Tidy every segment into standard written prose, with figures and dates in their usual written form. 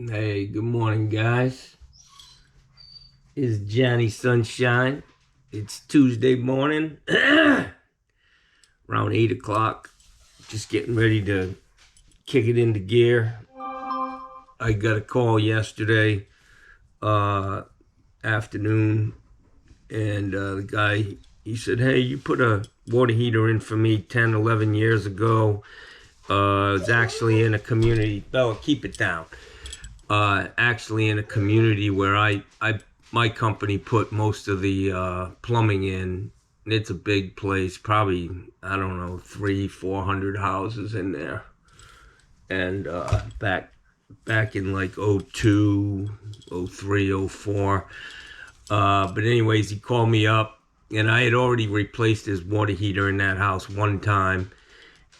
Hey, good morning, guys. It's Johnny Sunshine. It's Tuesday morning, around 8 o'clock. Just getting ready to kick it into gear. I got a call yesterday afternoon, and the guy, he said, hey, you put a water heater in for me 10, 11 years ago. It's actually in a community. Bella, keep it down. Actually in a community where my company put most of the plumbing in. It's a big place, probably, I don't know, 400 houses in there. And back in like '02, '03, '04. But anyways, he called me up, and I had already replaced his water heater in that house one time.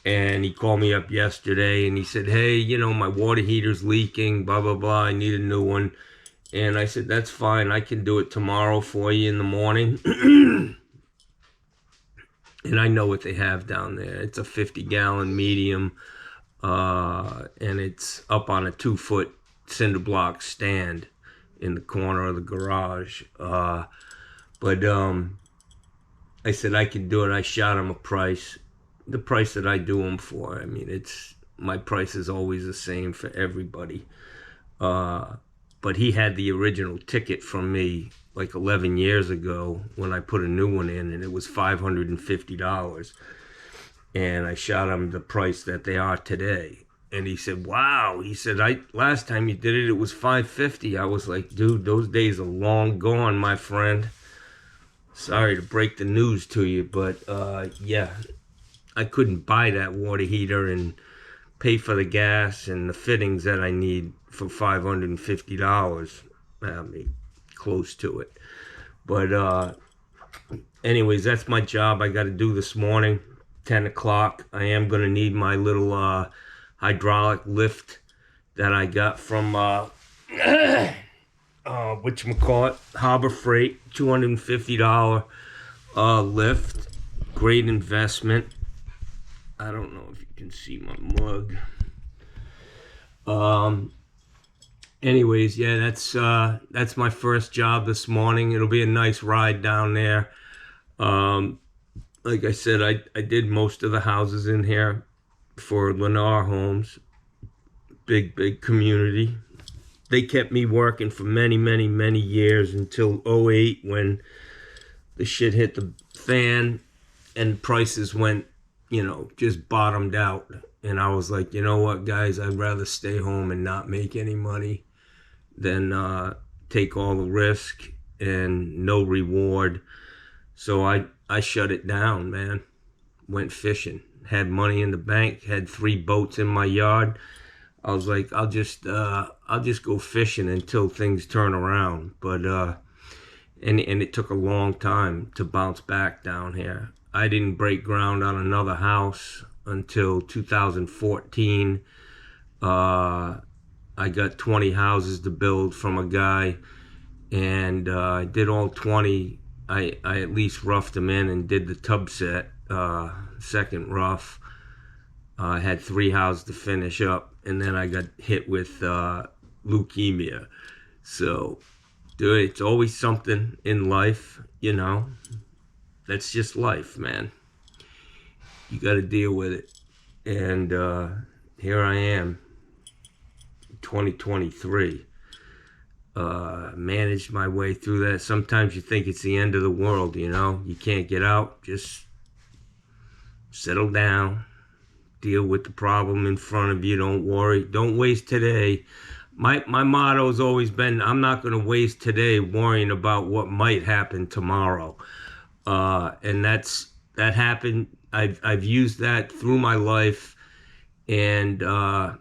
And he called me up yesterday and he said, hey, my water heater's leaking, blah, blah, blah. I need a new one. And I said, that's fine. I can do it tomorrow for you in the morning. And I know what they have down there. It's a 50-gallon medium. And it's up on a 2-foot cinder block stand in the corner of the garage. But I said, I can do it. I shot him a price. The price that I do them for. I mean, my price is always the same for everybody. But he had the original ticket from me like 11 years ago when I put a new one in, and it was $550. And I shot him the price that they are today. And he said, wow. He said, last time you did it, it was $550. I was like, dude, those days are long gone, my friend. Sorry to break the news to you, but yeah. I couldn't buy that water heater and pay for the gas and the fittings that I need for $550. I mean, close to it. But anyways, that's my job I got to do this morning, 10 o'clock. I am going to need my little hydraulic lift that I got from whatchamacallit, Harbor Freight, $250 lift. Great investment. I don't know if you can see my mug. Anyways, yeah, that's my first job this morning. It'll be a nice ride down there. Like I said, I did most of the houses in here for Lennar Homes. Big community. They kept me working for many, many, many years until '08 when the shit hit the fan and prices went, just bottomed out. And I was like, you know what, guys, I'd rather stay home and not make any money than take all the risk and no reward. So I shut it down, man. Went fishing. Had money in the bank. Had 3 boats in my yard. I was like, I'll just go fishing until things turn around. But and it took a long time to bounce back down here. I didn't break ground on another house until 2014. I got 20 houses to build from a guy, and I did all 20. I at least roughed them in and did the tub set, second rough. I had 3 houses to finish up, and then I got hit with leukemia. So, dude, it's always something in life, That's just life, man. You got to deal with it. And here I am, 2023. Managed my way through that. Sometimes you think it's the end of the world, You can't get out. Just settle down. Deal with the problem in front of you. Don't worry. Don't waste today. My motto has always been, I'm not going to waste today worrying about what might happen tomorrow. And that happened. I've used that through my life, and I've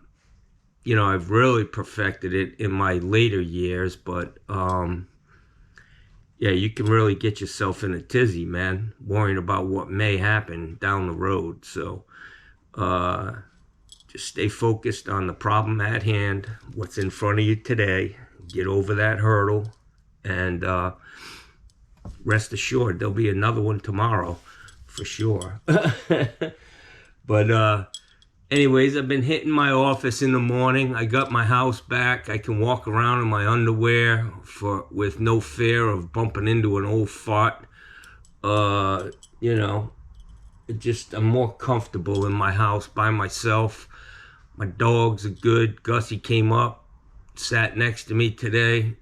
really perfected it in my later years. But yeah, you can really get yourself in a tizzy, man, worrying about what may happen down the road. So just stay focused on the problem at hand, what's in front of you today. Get over that hurdle, and rest assured there'll be another one tomorrow for sure. But Anyways, I've been hitting my office in the morning. I got my house back. I can walk around in my underwear with no fear of bumping into an old fart. You know, I'm more comfortable in my house by myself. My dogs are good. Gussie came up, sat next to me today,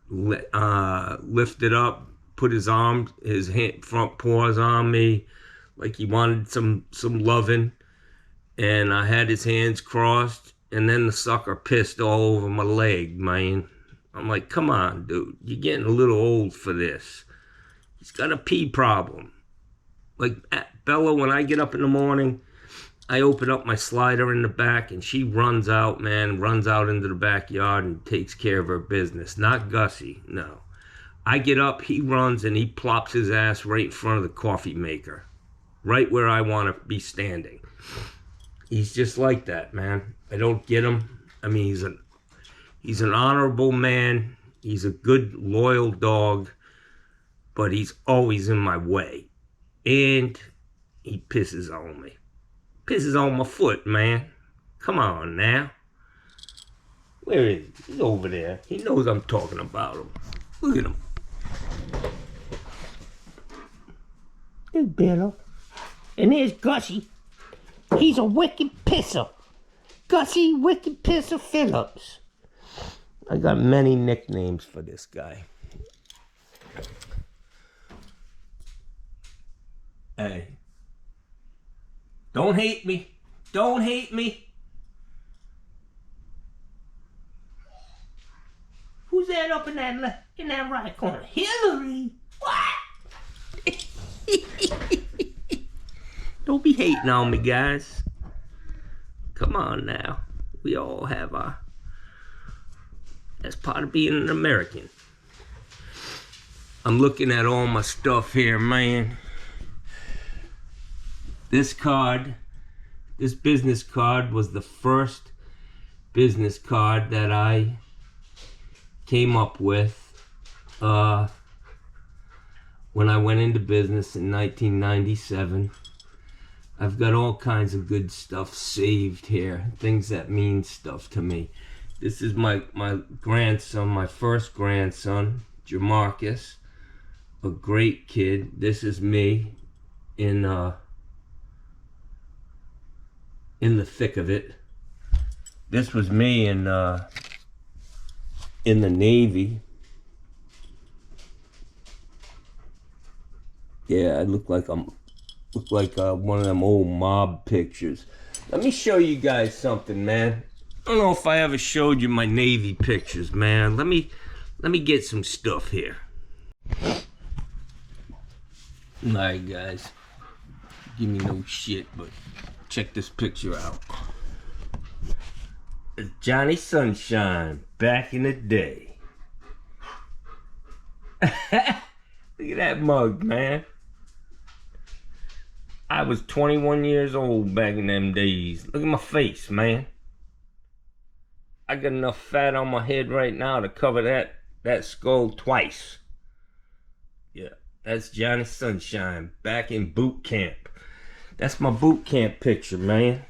lifted up, put his front paws on me, like he wanted some loving. And I had his hands crossed, and then the sucker pissed all over my leg, man. I'm like, come on, dude. You're getting a little old for this. He's got a pee problem. Like, Bella, when I get up in the morning, I open up my slider in the back, and she runs out, man, runs out into the backyard and takes care of her business. Not Gussie, no. I get up, he runs, and he plops his ass right in front of the coffee maker, right where I want to be standing. He's just like that, man. I don't get him. I mean, he's an honorable man. He's a good, loyal dog, but he's always in my way. And he pisses on me. Pisses on my foot, man. Come on now. Where is he? He's over there. He knows I'm talking about him. Look at him. There's Bella. And there's Gussie. He's a wicked pisser. Gussie Wicked Pisser Phillips. I got many nicknames for this guy. Hey. Don't hate me. Don't hate me. Who's that up in that right corner? Hillary. What? Don't be hating on me, guys. Come on now. We all have that's part of being an American. I'm looking at all my stuff here, man. This business card was the first business card that I came up with when I went into business in 1997. I've got all kinds of good stuff saved here, things that mean stuff to me. This is my grandson, my first grandson, Jamarcus, a great kid. This is me in the thick of it. This was me in the Navy. Yeah, I look like one of them old mob pictures. Let me show you guys something, man. I don't know if I ever showed you my Navy pictures, man. Let me get some stuff here. Alright, guys. Give me no shit, but check this picture out. It's Johnny Sunshine back in the day. Look at that mug, man. I was 21 years old back in them days. Look at my face, man. I got enough fat on my head right now to cover that skull twice. Yeah, that's Johnny Sunshine back in boot camp. That's my boot camp picture, man.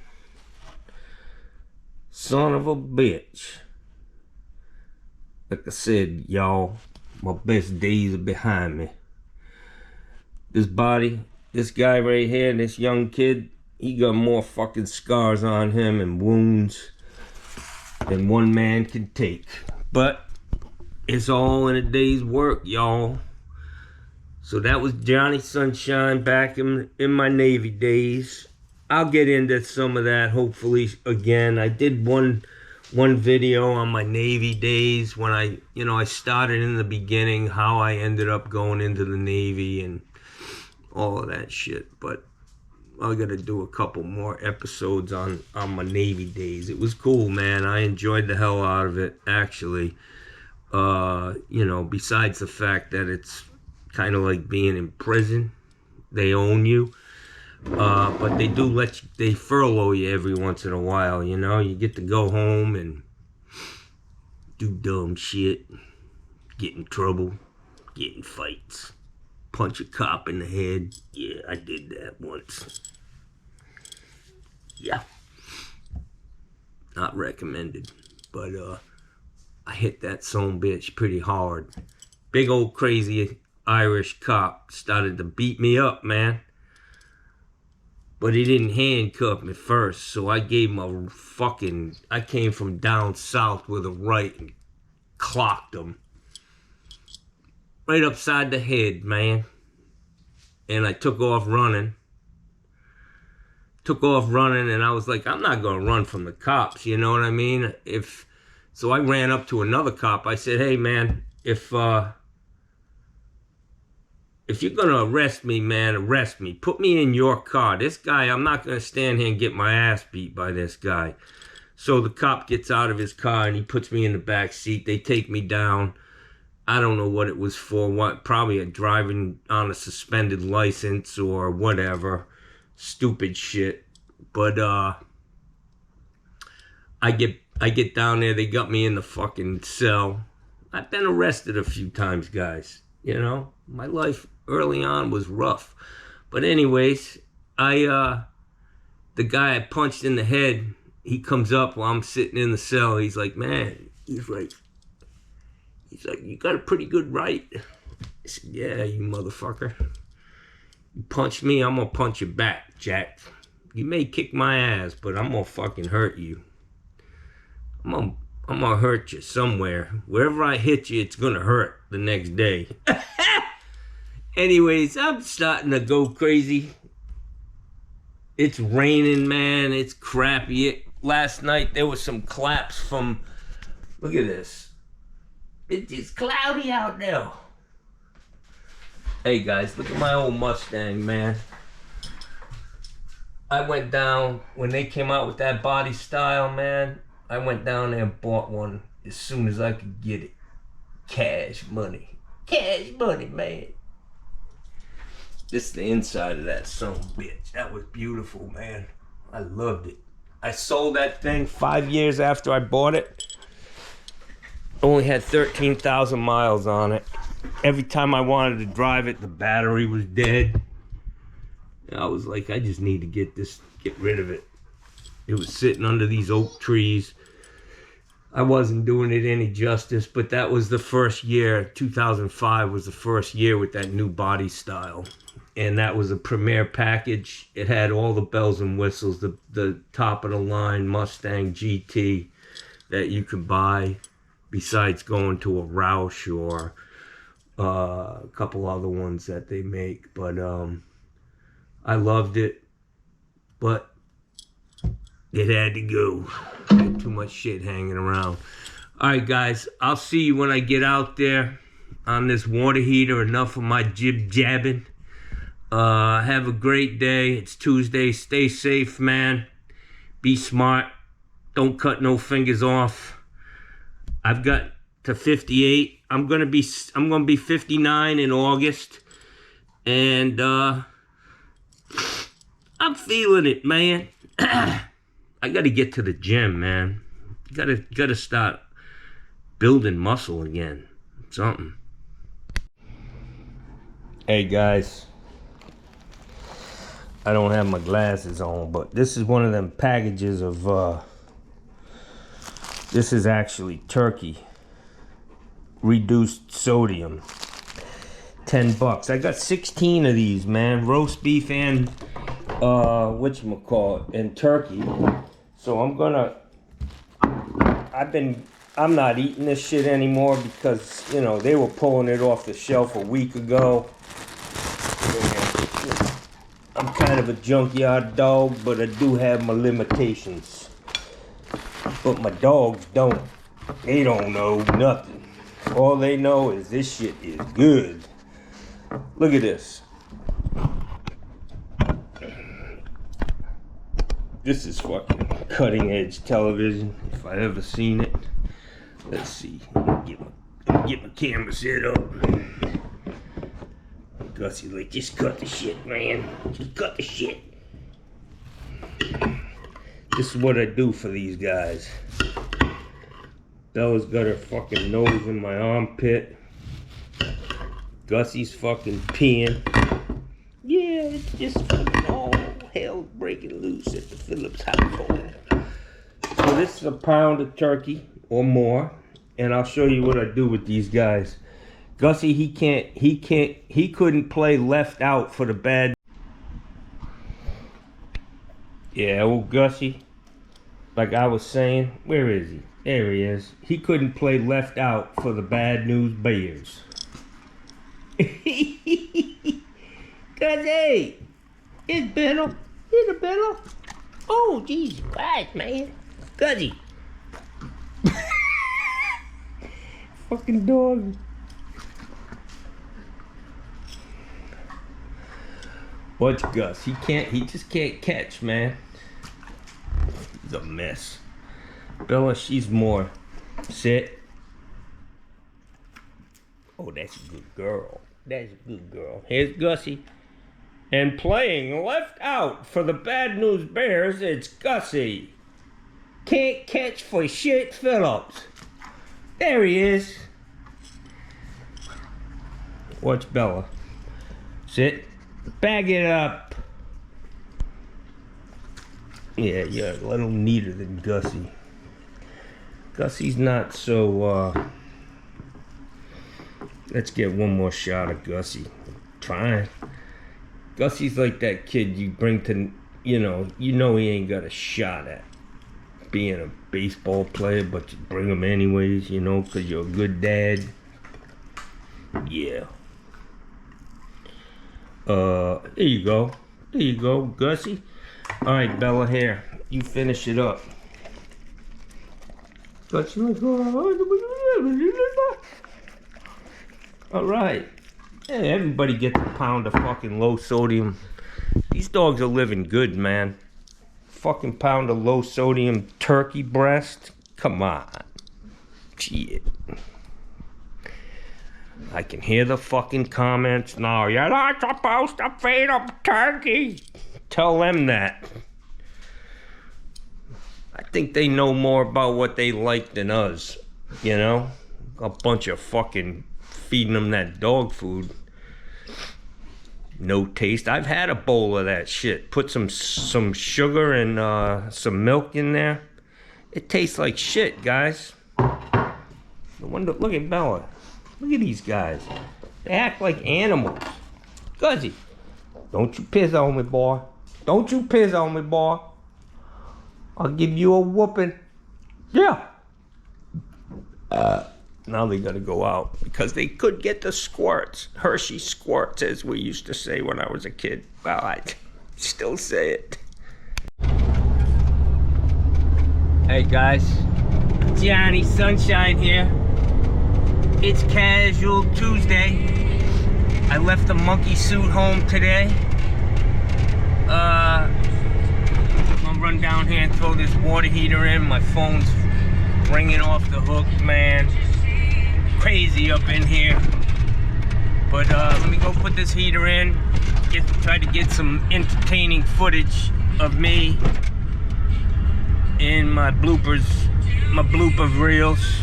Son of a bitch. Like I said, y'all, my best days are behind me. This guy right here, this young kid, he got more fucking scars on him and wounds than one man can take. But it's all in a day's work, y'all. So that was Johnny Sunshine back in my Navy days. I'll get into some of that hopefully again. I did one video on my Navy days when I started in the beginning, how I ended up going into the Navy and all of that shit. But I gotta do a couple more episodes on my Navy days. It was cool, man. I enjoyed the hell out of it, actually. Besides the fact that it's kind of like being in prison. They own you. But they furlough you every once in a while, You get to go home and do dumb shit, get in trouble, get in fights, punch a cop in the head. Yeah, I did that once. Yeah. Not recommended. But I hit that son bitch pretty hard. Big old crazy Irish cop started to beat me up, man. But he didn't handcuff me first, so I gave him a fucking... I came from down south with a right and clocked him. Right upside the head, man. And I took off running. And I was like, I'm not going to run from the cops, you know what I mean? So I ran up to another cop. I said, hey, man, if you're going to arrest me, man, arrest me. Put me in your car. This guy, I'm not going to stand here and get my ass beat by this guy. So the cop gets out of his car and he puts me in the back seat. They take me down. I don't know what it was for. What? Probably a driving on a suspended license or whatever. Stupid shit. But I get down there. They got me in the fucking cell. I've been arrested a few times, guys. You know, my life early on was rough. But anyways, the guy I punched in the head, he comes up while I'm sitting in the cell. He's like, man, he's like, you got a pretty good right. I said, yeah, you motherfucker. You punch me, I'm gonna punch you back, Jack. You may kick my ass, but I'm gonna fucking hurt you. I'm gonna hurt you somewhere. Wherever I hit you, it's gonna hurt the next day. Anyways, I'm starting to go crazy. It's raining, man. It's crappy. Last night, there was some claps from... Look at this. It's just cloudy out now. Hey, guys, look at my old Mustang, man. I went down, when they came out with that body style, man, I went down there and bought one as soon as I could get it. Cash money. Cash money, man. This is the inside of that son of a bitch. That was beautiful, man. I loved it. I sold that thing 5 years after I bought it. Only had 13,000 miles on it. Every time I wanted to drive it, the battery was dead. And I was like, I just need to get rid of it. It was sitting under these oak trees. I wasn't doing it any justice, but that was the first year. 2005 was the first year with that new body style. And that was a premier package. It had all the bells and whistles, the top of the line Mustang GT that you could buy, besides going to a Roush or a couple other ones that they make. But I loved it, but it had to go. I had too much shit hanging around. All right, guys, I'll see you when I get out there on this water heater. Enough of my jib-jabbing. Have a great day. It's Tuesday. Stay safe, man. Be smart. Don't cut no fingers off. I've got to 58. I'm gonna be 59 in August, and I'm feeling it, man. I gotta get to the gym, man. Gotta start building muscle again. Something. Hey, guys. I don't have my glasses on, but this is one of them packages of, this is actually turkey. Reduced sodium. $10. I got 16 of these, man. Roast beef and, whatchamacallit, and turkey. So I'm not eating this shit anymore because, you know, they were pulling it off the shelf a week ago. I'm kind of a junkyard dog, but I do have my limitations. But my dogs don't. They don't know nothing. All they know is this shit is good. Look at this. This is fucking cutting edge television, if I ever seen it. Let's see. Get my camera set up. Gussie's like, just cut the shit, man. Just cut the shit. This is what I do for these guys. Bella's got her fucking nose in my armpit. Gussie's fucking peeing. Yeah, it's just fucking all hell breaking loose at the Phillips household. So this is a pound of turkey or more, and I'll show you what I do with these guys. Gussie, he couldn't play left out for the bad. Yeah, old Gussie, like I was saying, where is he? There he is. He couldn't play left out for the Bad News Bears. Gussie, it's Benno. Here's a Benno. Oh, Jesus Christ, man. Gussie. Fucking dog. Watch Gus. He just can't catch, man. He's a mess. Bella, she's more. Sit. Oh, that's a good girl. That's a good girl. Here's Gussie. And playing left out for the Bad News Bears, it's Gussie. Can't catch for shit Phillips. There he is. Watch Bella. Sit. Bag it up. Yeah, you're a little neater than Gussie. Gussie's not so, let's get one more shot of Gussie. Fine. Gussie's like that kid you bring to, you know he ain't got a shot at being a baseball player, but you bring him anyways, because you're a good dad. Yeah. There you go. There you go, Gussie. All right, Bella, here. You finish it up. Gussie, like, all right. Hey, everybody gets a pound of fucking low sodium. These dogs are living good, man. Fucking pound of low sodium turkey breast. Come on. Shit. I can hear the fucking comments. No, you're not supposed to feed them turkey. Tell them that. I think they know more about what they like than us. A bunch of fucking feeding them that dog food. No taste. I've had a bowl of that shit. Put some sugar and some milk in there. It tastes like shit, guys. No wonder. Look at Bella. Look at these guys. They act like animals. Gussie, don't you piss on me, boy. Don't you piss on me, boy. I'll give you a whooping. Yeah. Now they gotta go out because they could get the squirts. Hershey squirts, as we used to say when I was a kid. Well, I still say it. Hey guys, Johnny Sunshine here. It's Casual Tuesday. I left the monkey suit home today. I'm gonna run down here and throw this water heater in. My phone's ringing off the hook, man. Crazy up in here. But let me go put this heater in. Try to get some entertaining footage of me in my blooper reels.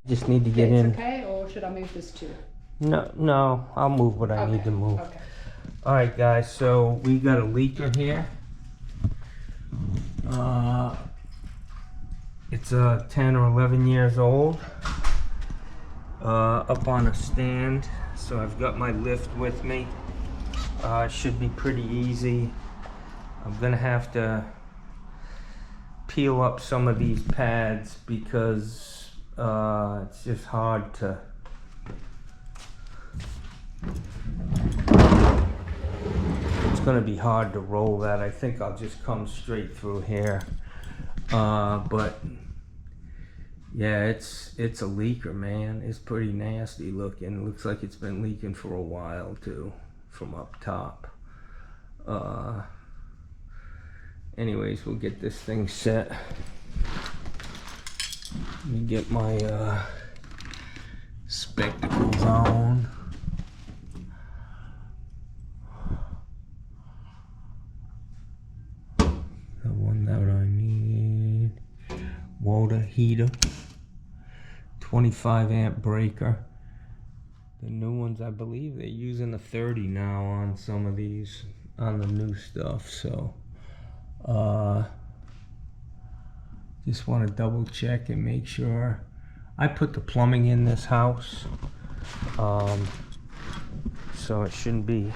Just need to get in. Okay, or should I move this too? No, I'll move what I need to move. Okay. All right, guys. So we got a leaker here. It's 10 or 11 years old. Up on a stand. So I've got my lift with me. It should be pretty easy. I'm gonna have to peel up some of these pads because it's just hard to it's gonna be hard to roll that. I think I'll just come straight through here. But yeah, it's a leaker, man. It's pretty nasty looking. It looks like it's been leaking for a while too, from up top. Anyways, we'll get this thing set. Let me get my spectacles on. The one that I need. Water heater. 25 amp breaker. The new ones, I believe they're using a 30 now on some of these, on the new stuff, so Just want to double check and make sure. I put the plumbing in this house, so it shouldn't be.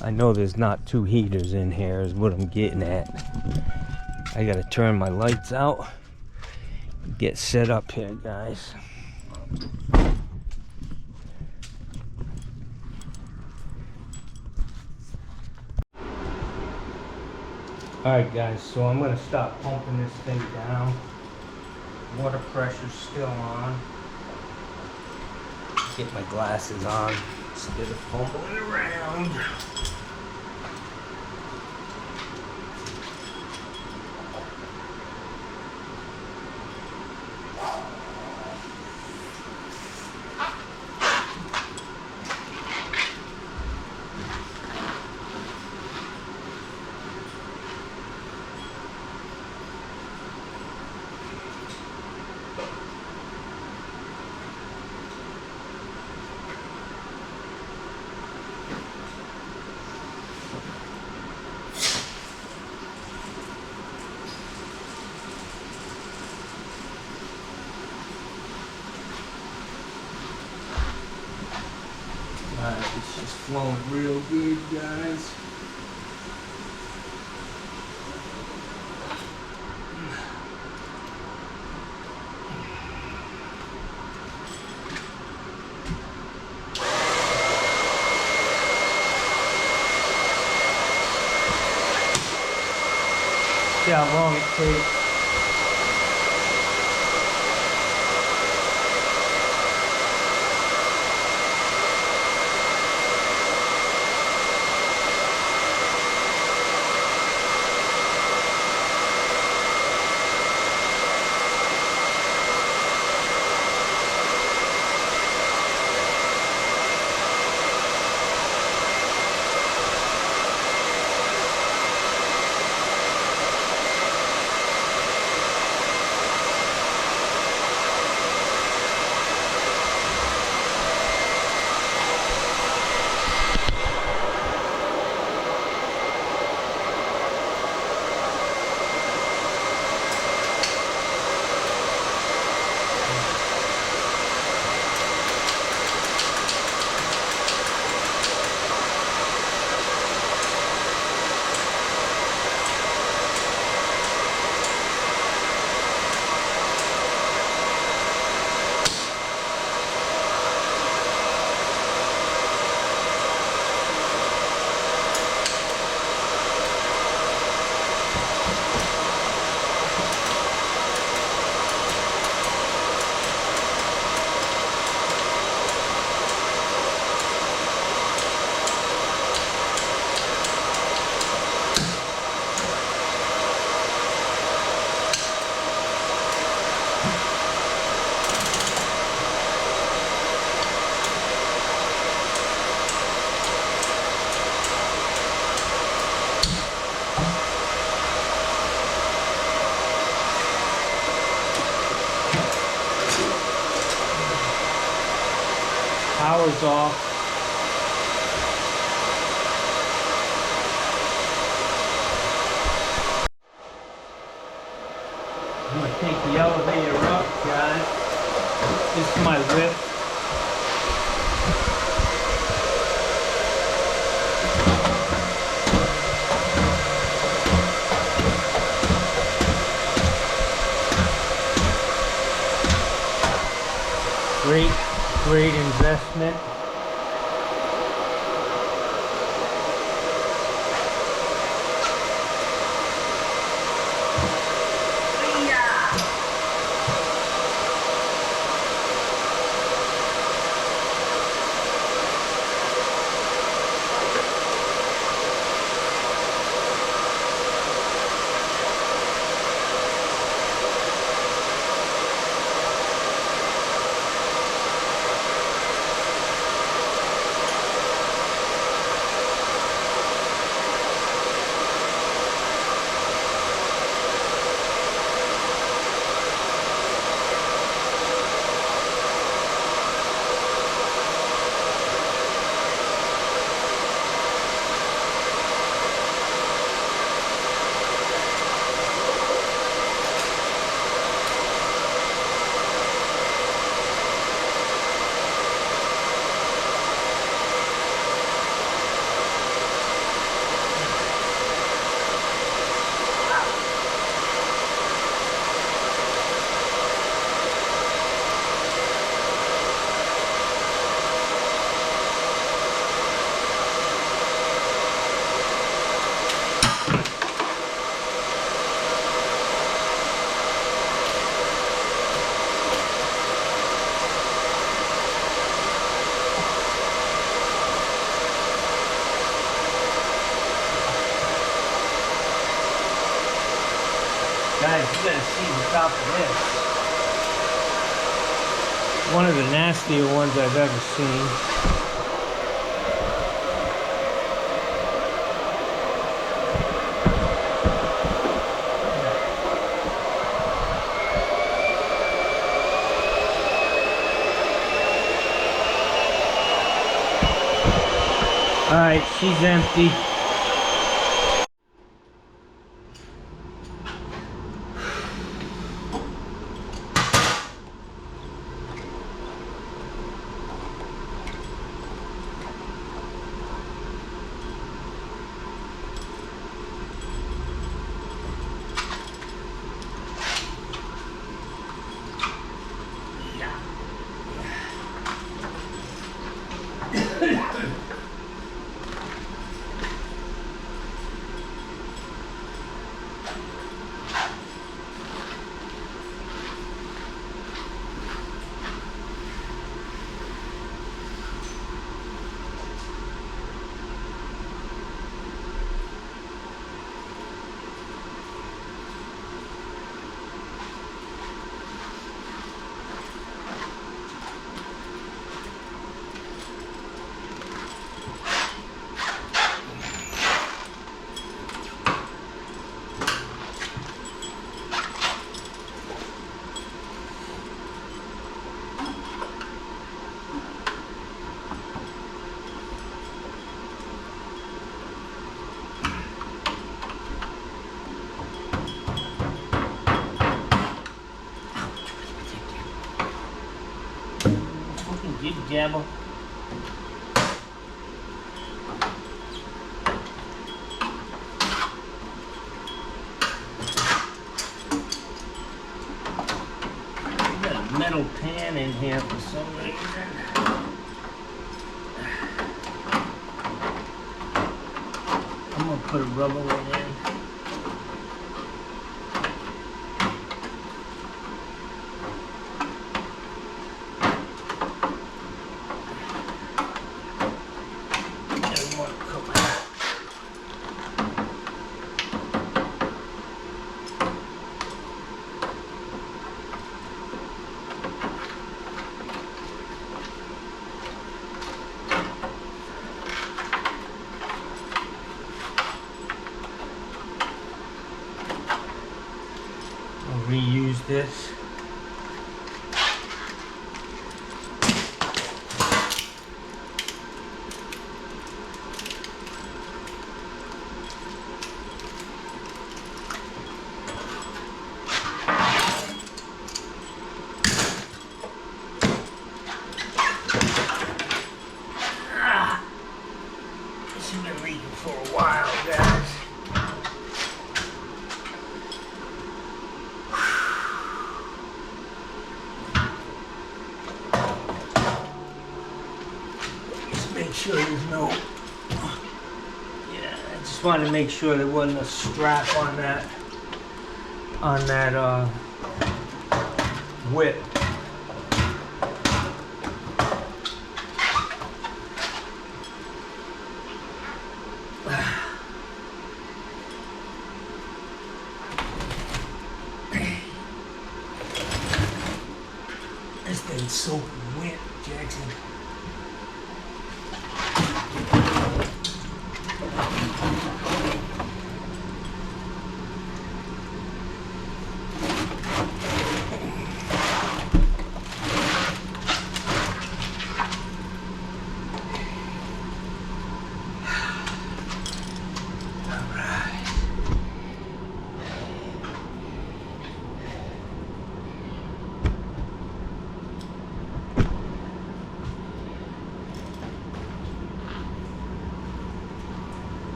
I know there's not 2 heaters in here is what I'm getting at. I gotta turn my lights out, get set up here, guys. Alright guys, so I'm gonna stop pumping this thing down. Water pressure's still on. Get my glasses on instead of fumbling around. It's just flowing real good, guys. See how long it takes. Power's off. I'm gonna take the elevator up, guys. This is my lift. Great investment. top of this. One of the nastier ones I've ever seen. Alright, she's empty. Jabba. Got a metal pan in here for some reason. I'm gonna put a rubber one in. Reuse this. This has been leaking for a while, guys. Make sure there's no, yeah, I just wanted to make sure there wasn't a strap on that whip. This thing's soaking wet, Jackson.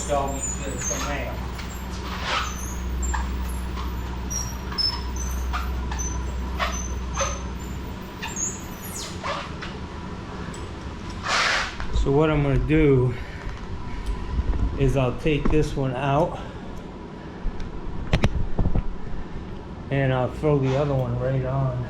Dog eat good from there. So what I'm going to do is I'll take this one out and I'll throw the other one right on.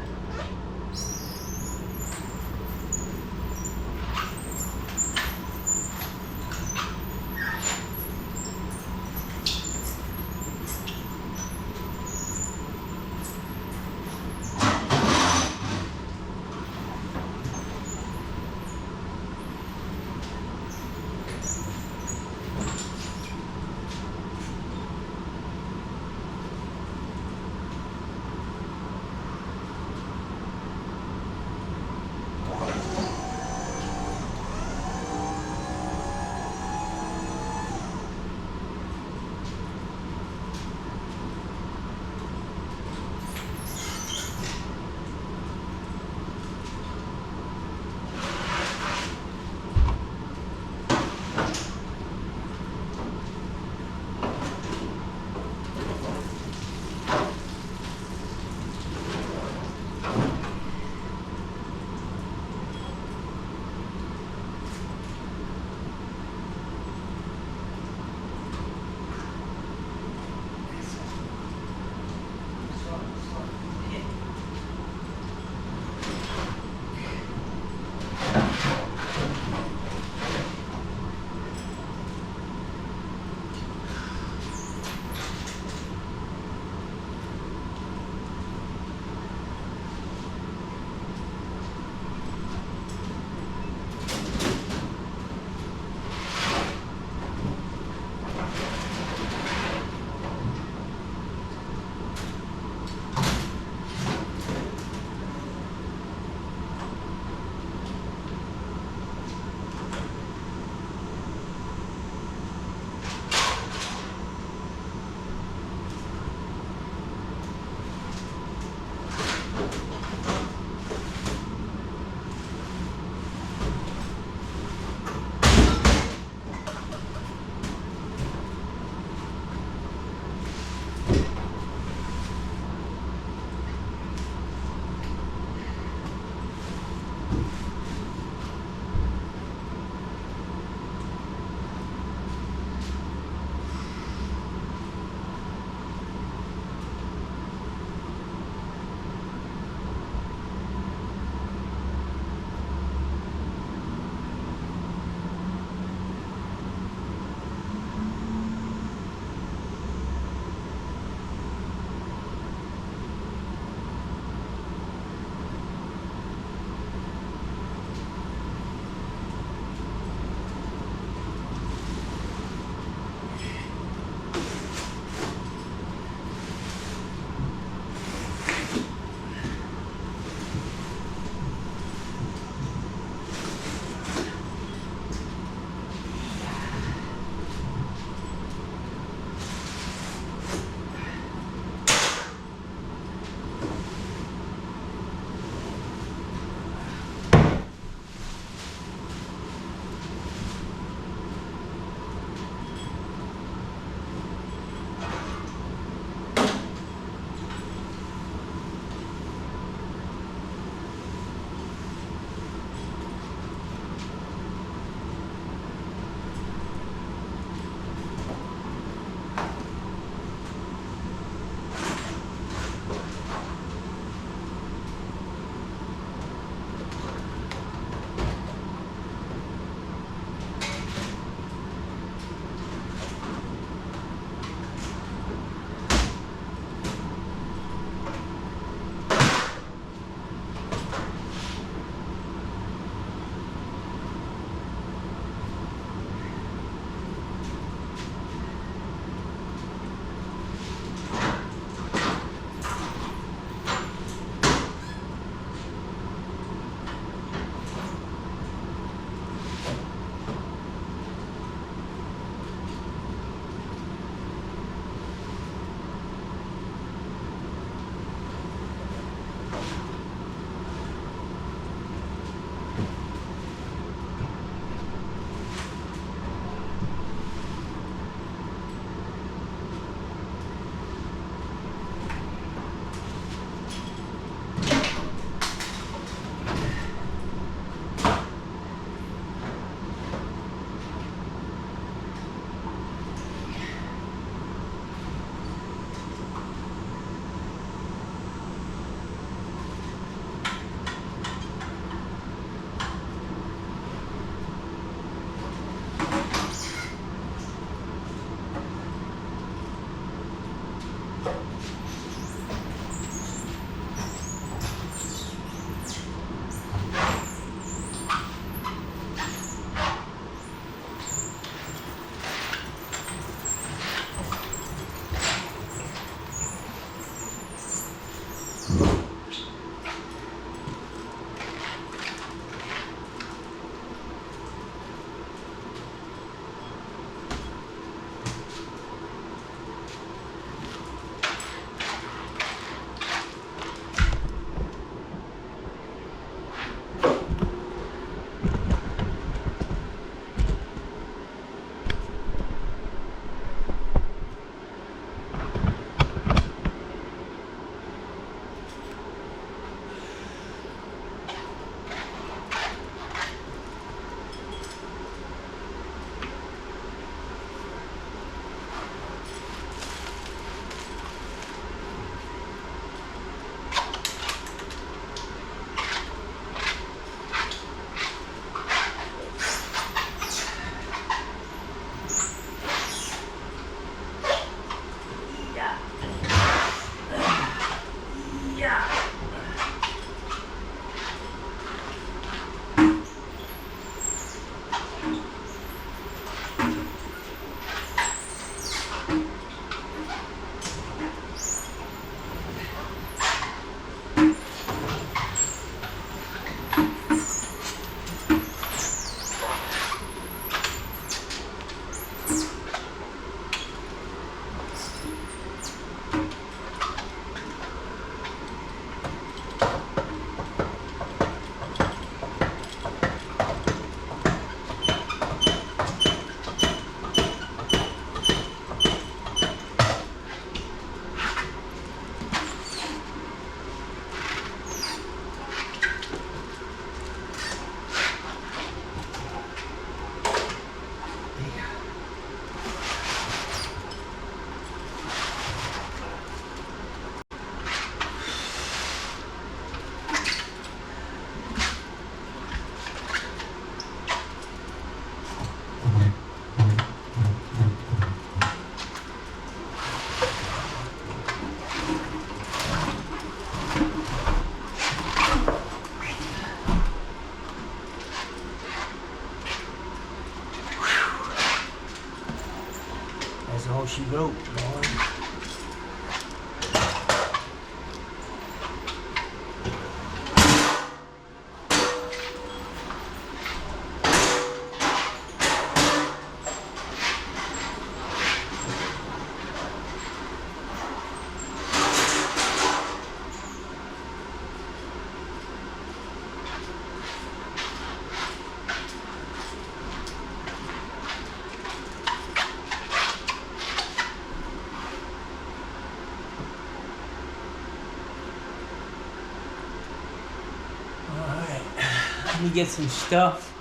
Let me get some stuff.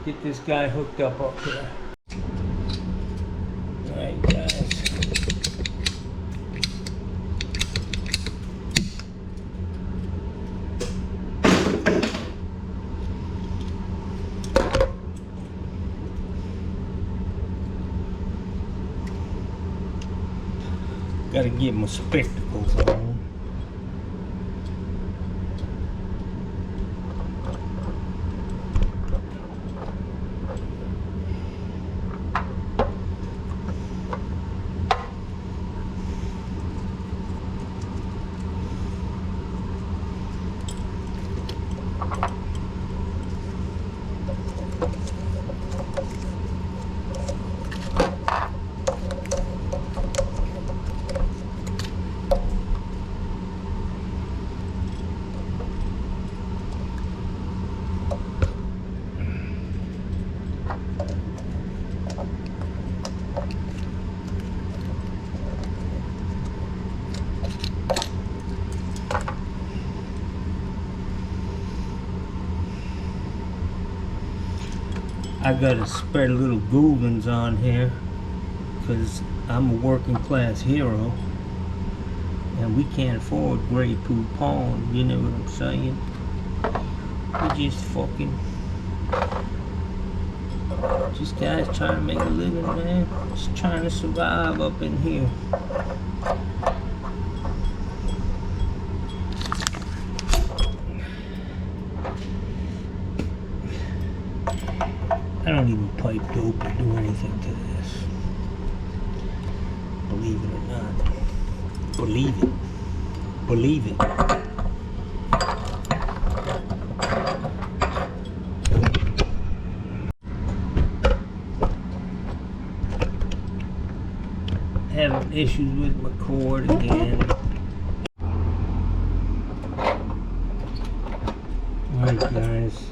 Get this guy hooked up here. Alright, guys. Gotta get my spectacles on. I gotta spread a little Googans on here because I'm a working class hero and we can't afford Grey Poo Pond, you know what I'm saying? We just fucking guys trying to make a living, man. Just trying to survive up in here. I don't even pipe dope or do anything to this. Believe it or not. Believe it. Believe it. Having issues with my cord again. Alright, guys.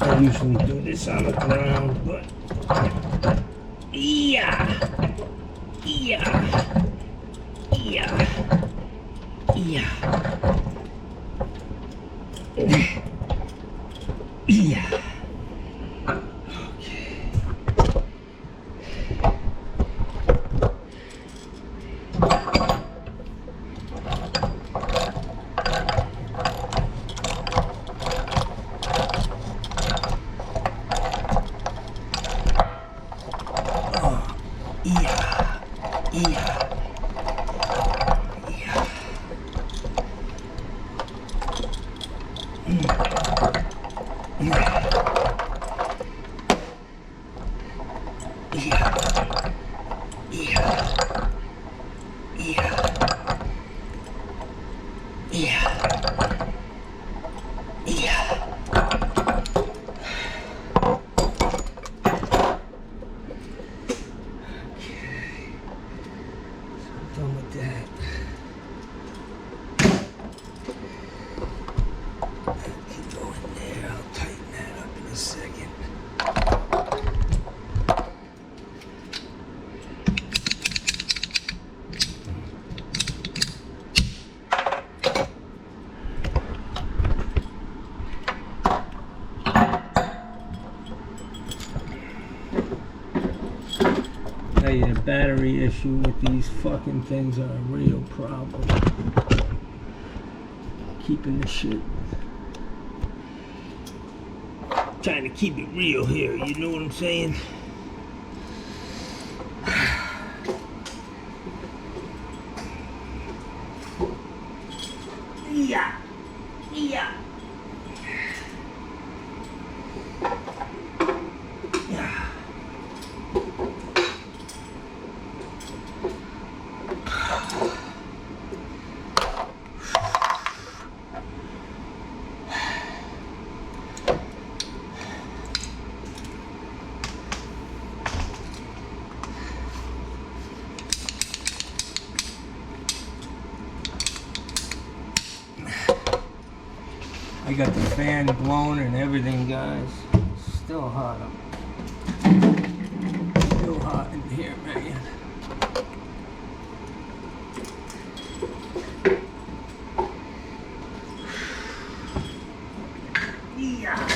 I usually do this on the ground, but yeah, yeah, yeah, yeah, yeah. Done with that. Keep going there. I'll tighten that up in a second. Tell you, the battery issue with these fucking things are a real problem. Keeping the shit trying to keep it real here, you know what I'm saying? Yeah. Yeah. Yeah. I got the fan blowing and everything, guys. It's still hot up. Still hot in here, man. Yeah.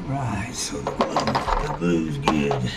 Right, so the glue's good.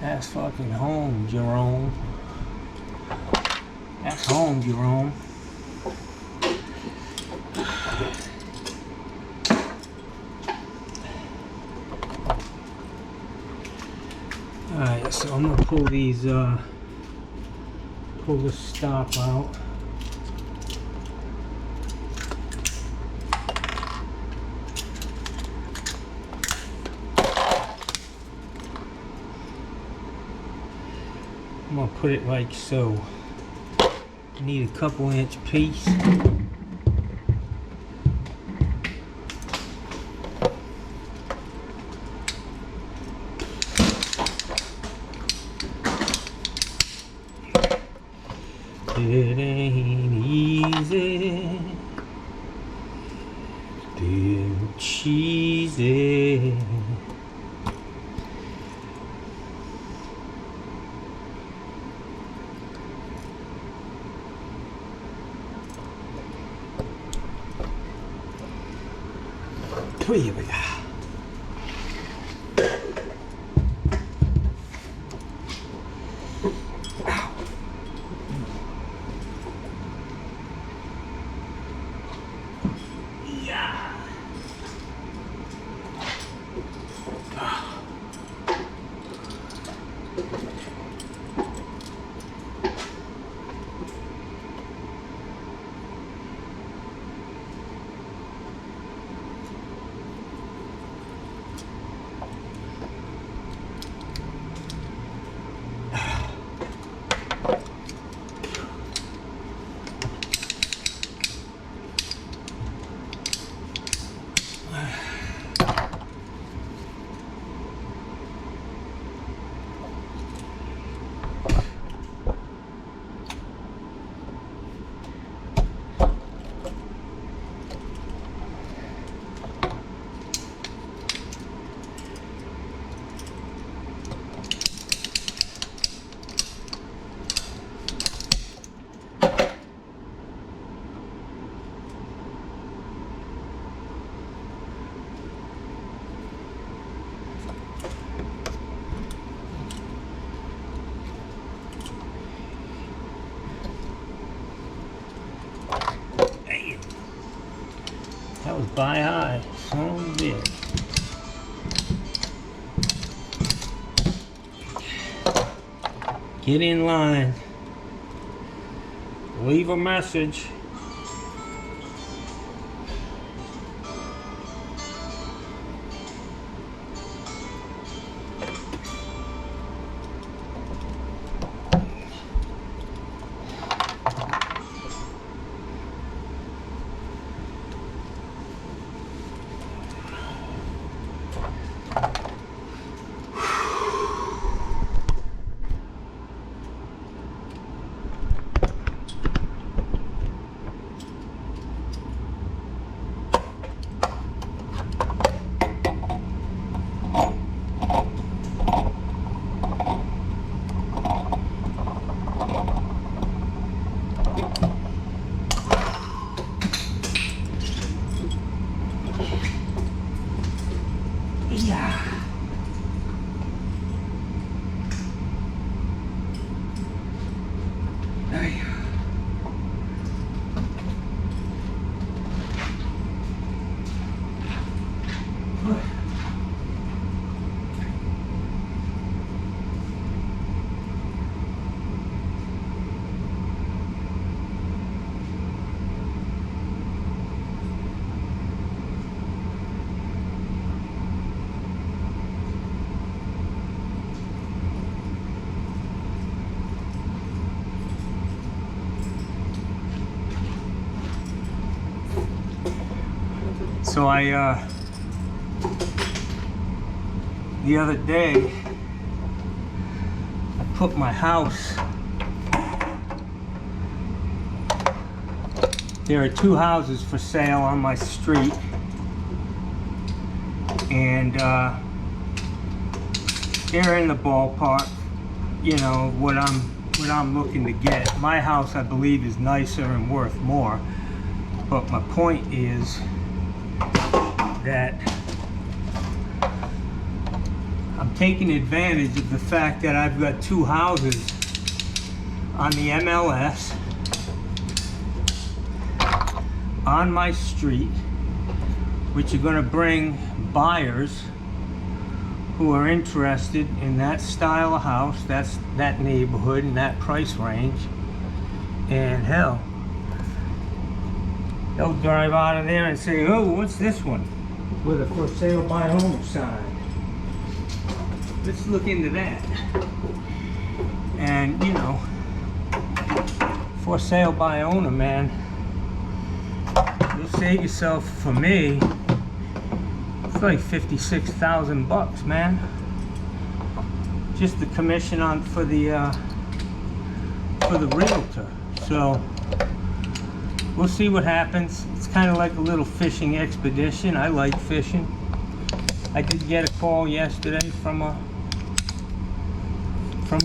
That's fucking home, Jerome. That's home, Jerome. Alright, so I'm gonna pull these, pull the stop out. I'm gonna put it like so. Need a couple inch piece. It ain't easy, still cheesy. Here we go. was by high. Son of a bitch. Get in line. Leave a message. So the other day, I put my house, there are 2 houses for sale on my street, and they're in the ballpark, you know, what I'm looking to get. My house, I believe, is nicer and worth more, but my point is that I'm taking advantage of the fact that I've got 2 houses on the MLS on my street, which are going to bring buyers who are interested in that style of house, that neighborhood and that price range. And hell, they'll drive out of there and say, oh, what's this one? With a for sale by owner sign. Let's look into that. And you know, for sale by owner, man, you'll save yourself, for me, it's like $56,000, man. Just the commission on for the realtor. So we'll see what happens. It's kind of like a little fishing expedition. I like fishing. I did get a call yesterday from a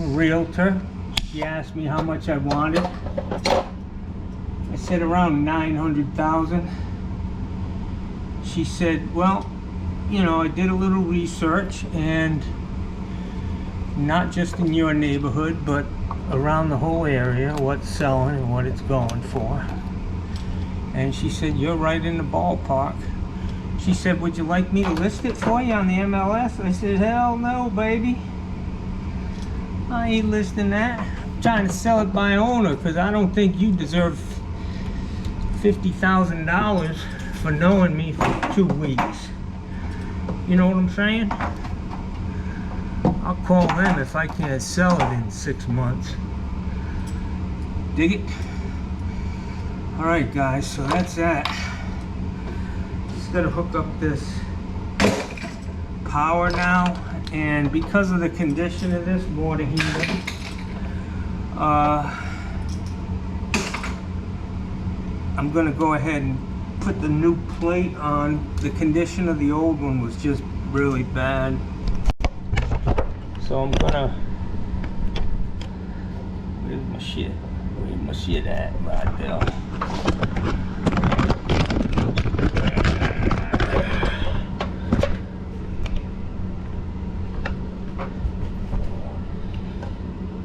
realtor. She asked me how much I wanted. I said around $900,000. She said, well, you know, I did a little research, and not just in your neighborhood, but around the whole area, what's selling and what it's going for. And she said, you're right in the ballpark. She said, would you like me to list it for you on the MLS? I said, hell no, baby. I ain't listing that. I'm trying to sell it by owner, because I don't think you deserve $50,000 for knowing me for 2 weeks. You know what I'm saying? I'll call them if I can't sell it in 6 months. Dig it? Alright guys, so that's that. Just gotta hook up this power now, and because of the condition of this water heater, I'm gonna go ahead and put the new plate on. The condition of the old one was just really bad. So I'm gonna, where's my shit? Where's my shit at? Right there.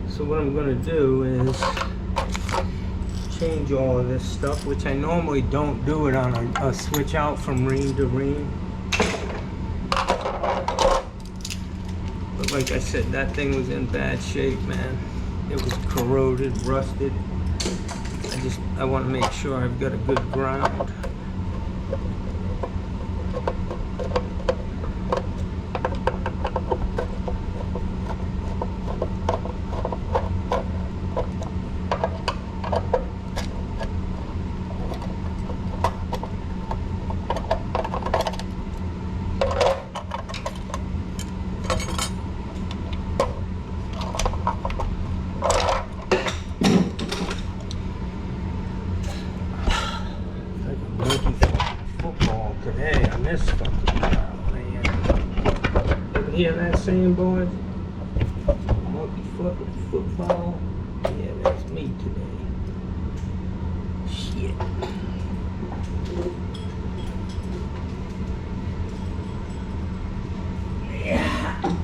So what I'm gonna do is change all of this stuff, which I normally don't do it on a switch out from Rheem to Rheem. But like I said, that thing was in bad shape, man. It was corroded, rusted. I want to make sure I've got a good ground. Football today on this fucking ground, man. Ever hear that saying, boys? Monkey foot with football. Yeah, that's me today. Shit. Yeah.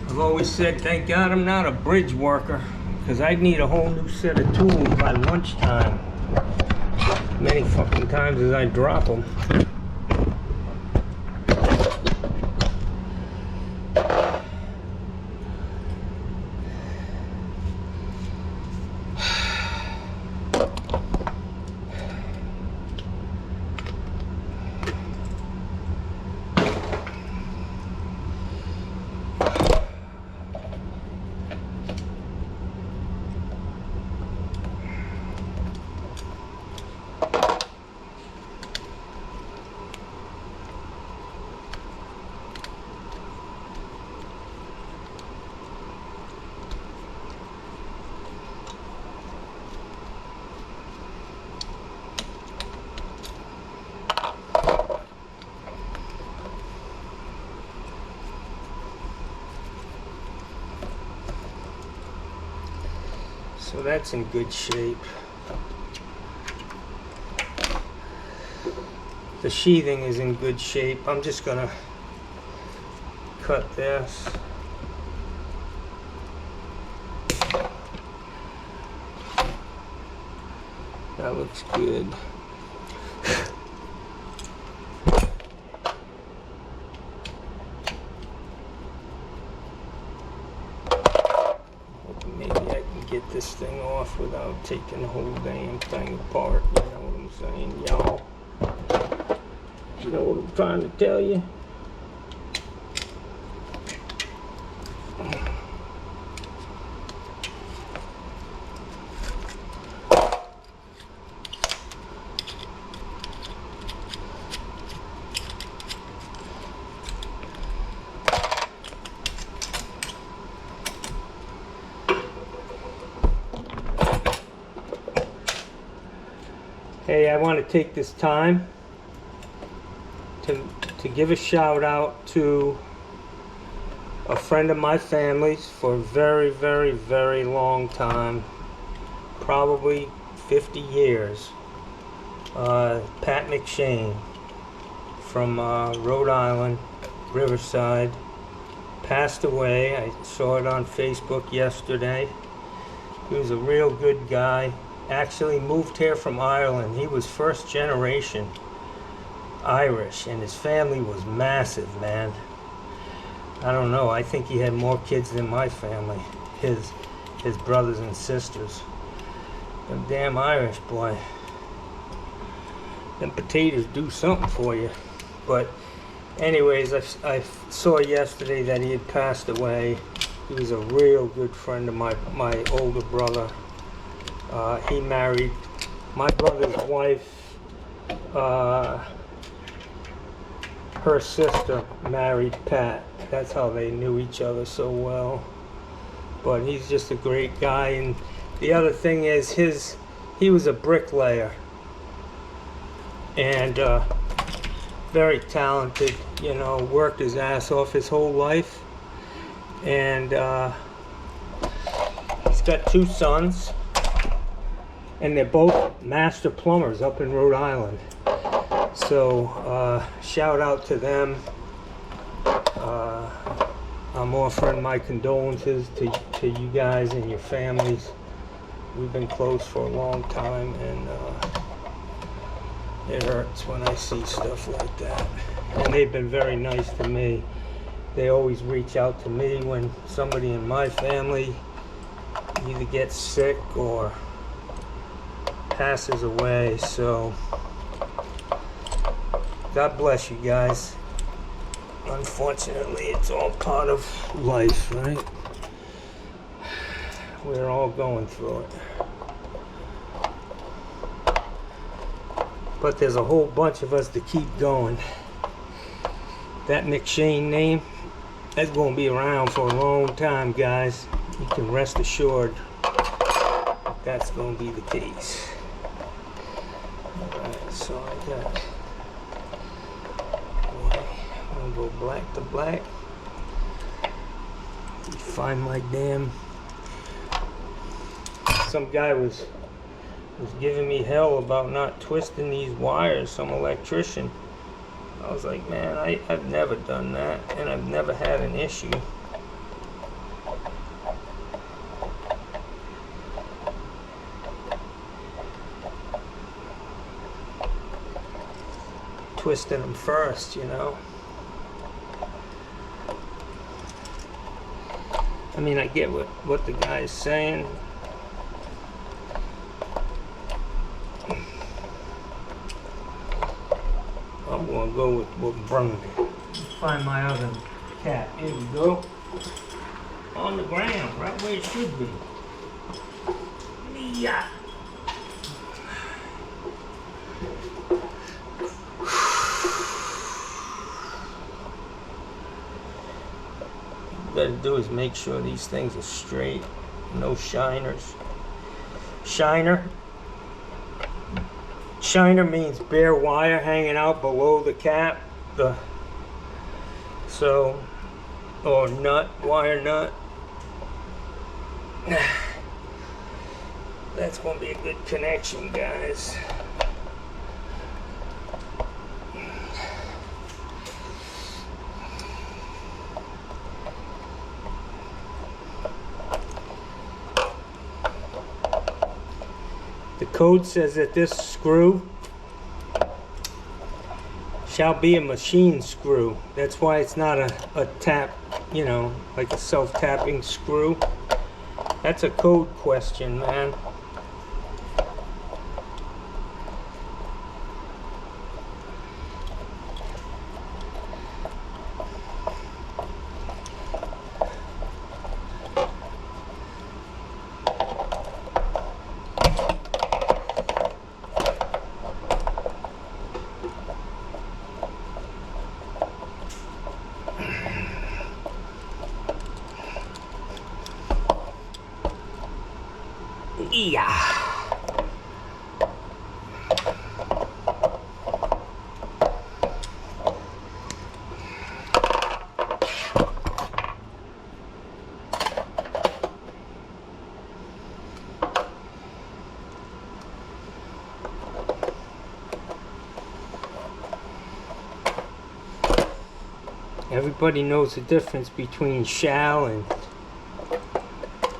I've always said, thank God I'm not a bridge worker, because I'd need a whole new set of tools by lunchtime. Many fucking times as I drop them. So that's in good shape. The sheathing is in good shape. I'm just gonna cut this. That looks good. Get this thing off without taking the whole damn thing apart. You know what I'm saying, y'all? You know what I'm trying to tell you? Hey, I want to take this time to give a shout out to a friend of my family's for a very, very, very long time, probably 50 years. Pat McShane from Rhode Island, Riverside, passed away. I saw it on Facebook yesterday. He was a real good guy. Actually moved here from Ireland. He was first generation Irish, and his family was massive, man. I don't know, I think he had more kids than my family, his brothers and sisters. Them damn Irish, boy. Them potatoes do something for you. But anyways, I saw yesterday that he had passed away. He was a real good friend of my older brother. He married my brother's wife. Her sister married Pat. That's how they knew each other so well. But he's just a great guy. And the other thing is, he was a bricklayer and very talented. You know, worked his ass off his whole life, and he's got 2 sons. And they're both master plumbers up in Rhode Island. So shout out to them. I'm I'm offering my condolences to you guys and your families. We've been close for a long time, and it hurts when I see stuff like that. And they've been very nice to me. They always reach out to me when somebody in my family either gets sick or passes away. So God bless you guys. Unfortunately, it's all part of life, right? We're all going through it. But there's a whole bunch of us to keep going. That McShane name, that's going to be around for a long time, guys. You can rest assured that's going to be the case. Alright, so I got... I'm going to go black to black. Find my damn... Some guy was giving me hell about not twisting these wires, some electrician. I was like, man, I've never done that, and I've never had an issue. Twisting them first, you know. I mean, I get what the guy is saying. I'm gonna go with what Brung did. Find my other cat. Here we go. On the ground, right where it should be. Yeah. What you gotta do is make sure these things are straight. No shiners. Shiner means bare wire hanging out below the cap. Or nut, wire nut. That's gonna be a good connection, guys. The code says that this screw shall be a machine screw. That's why it's not a tap, you know, like a self-tapping screw. That's a code question, man. Yeah. Everybody knows the difference between shall and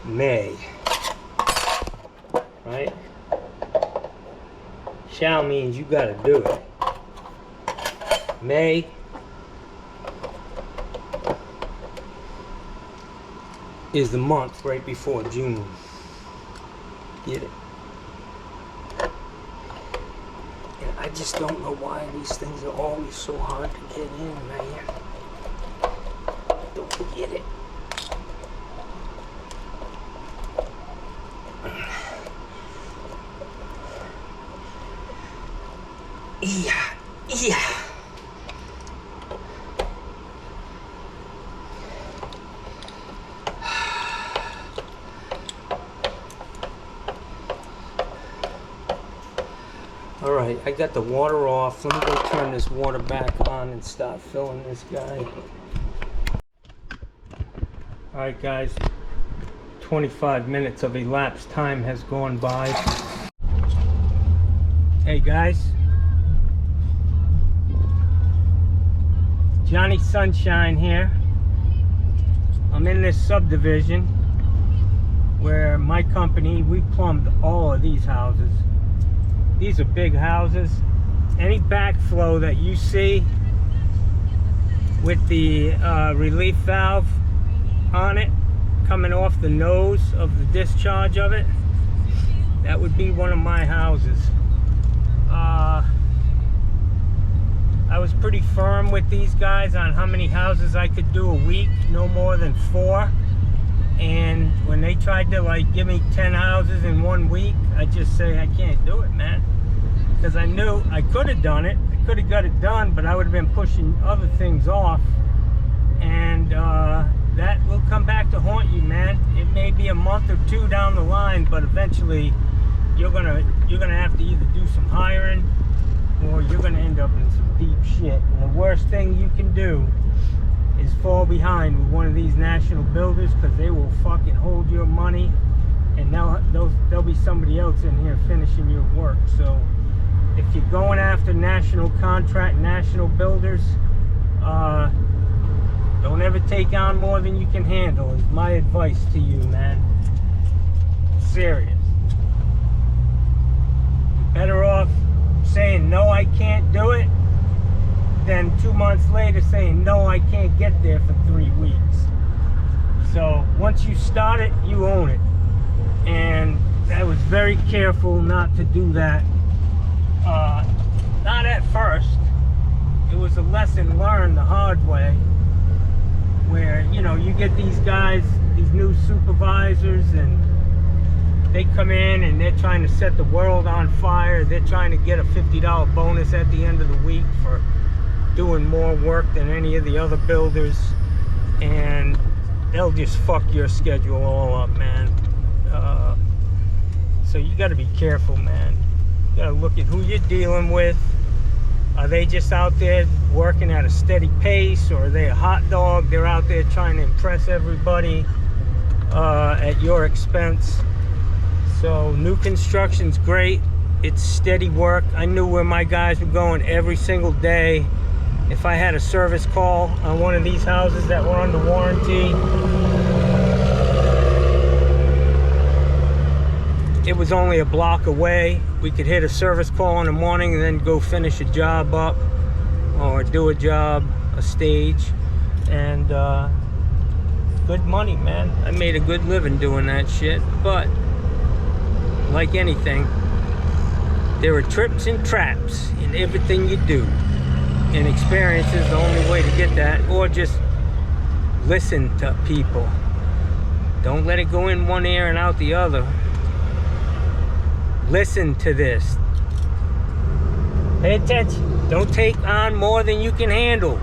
may. Right? Shall means you gotta do it. May is the month right before June. Get it? And I just don't know why these things are always so hard to get in, man. Don't get it. Yeah. Alright, I got the water off. Let me go turn this water back on and start filling this guy. Alright guys, 25 minutes of elapsed time has gone by. Hey guys, Johnny Sunshine here. I'm in this subdivision where my company, we plumbed all of these houses. These are big houses. Any backflow that you see with the relief valve on it coming off the nose of the discharge of it, that would be one of my houses. I was pretty firm with these guys on how many houses I could do a week, no more than 4. And when they tried to like give me 10 houses in 1 week, I just say I can't do it, man. Because I knew I could have done it. I could have got it done, but I would have been pushing other things off. And that will come back to haunt you, man. It may be a month or 2 down the line, but eventually you're gonna have to either do some hiring or you're gonna end up in some deep shit. And the worst thing you can do is fall behind with one of these national builders, because they will fucking hold your money, and there'll be somebody else in here finishing your work. So if you're going after national contract, national builders, don't ever take on more than you can handle, is my advice to you, man. Serious. Better off saying no, I can't do it, than 2 months later saying no, I can't get there for 3 weeks. So once you start it, you own it. And I was very careful not to do that. Not at first. It was a lesson learned the hard way, where, you know, you get these guys, these new supervisors, and they come in and they're trying to set the world on fire. They're trying to get a $50 bonus at the end of the week for doing more work than any of the other builders, and they'll just fuck your schedule all up, man. So you got to be careful, man. You got to look at who you're dealing with. Are they just out there working at a steady pace, or are they a hot dog? They're out there trying to impress everybody at your expense. So new construction's great. It's steady work. I knew where my guys were going every single day. If I had a service call on one of these houses that were under warranty, it was only a block away. We could hit a service call in the morning and then go finish a job up, or do a job, a stage, and good money, man. I made a good living doing that shit. But like anything, there are trips and traps in everything you do. And experience is the only way to get that, or just listen to people. Don't let it go in one ear and out the other. Listen to this. Pay attention. Don't take on more than you can handle.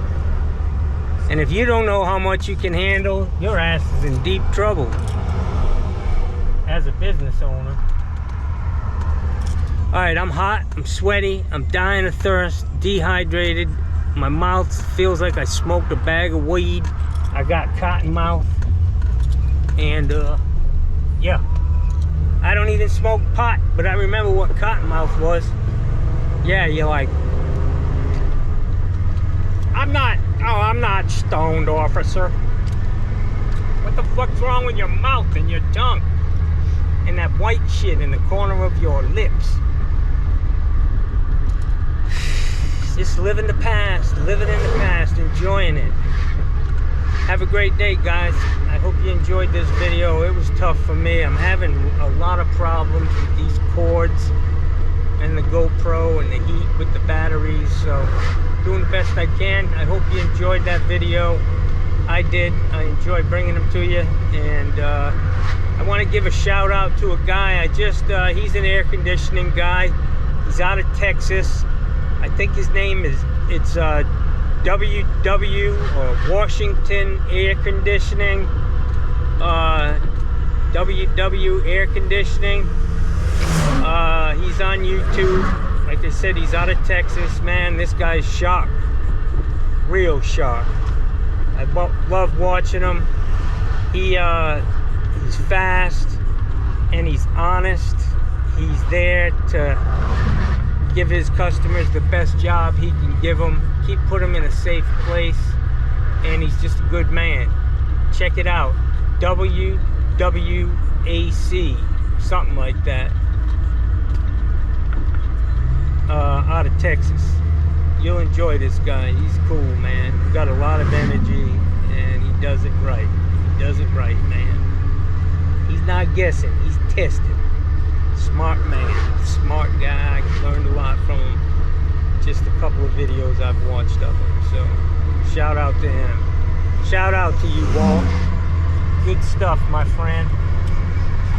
And if you don't know how much you can handle, your ass is in deep trouble as a business owner. Alright, I'm hot, I'm sweaty, I'm dying of thirst, dehydrated. My mouth feels like I smoked a bag of weed. I got cotton mouth. And yeah. I don't even smoke pot, but I remember what cotton mouth was. Yeah, you're like, I'm not stoned, officer. What the fuck's wrong with your mouth and your tongue? And that white shit in the corner of your lips? Just living the past, living in the past, enjoying it. Have a great day, guys. I hope you enjoyed this video. It was tough for me. I'm having a lot of problems with these cords and the GoPro and the heat with the batteries. So doing the best I can. I hope you enjoyed that video. I did. I enjoyed bringing them to you. And I want to give a shout out to a guy. He's an air conditioning guy. He's out of Texas. I think his name is, it's WW or Washington Air Conditioning. WW Air Conditioning. He's on YouTube. Like I said, he's out of Texas. Man, this guy's sharp. Real sharp. I love watching him. He's fast and he's honest. He's there to give his customers the best job he can give them. Put him in a safe place. And he's just a good man. Check it out. WWAC, something like that. Out of Texas. You'll enjoy this guy. He's cool, man. He's got a lot of energy, and he does it right. He does it right, man. He's not guessing. He's testing. Smart man. Smart guy. I learned a lot from him. Just a couple of videos I've watched of him. So, shout out to him. Shout out to you, Walt. Good stuff, my friend.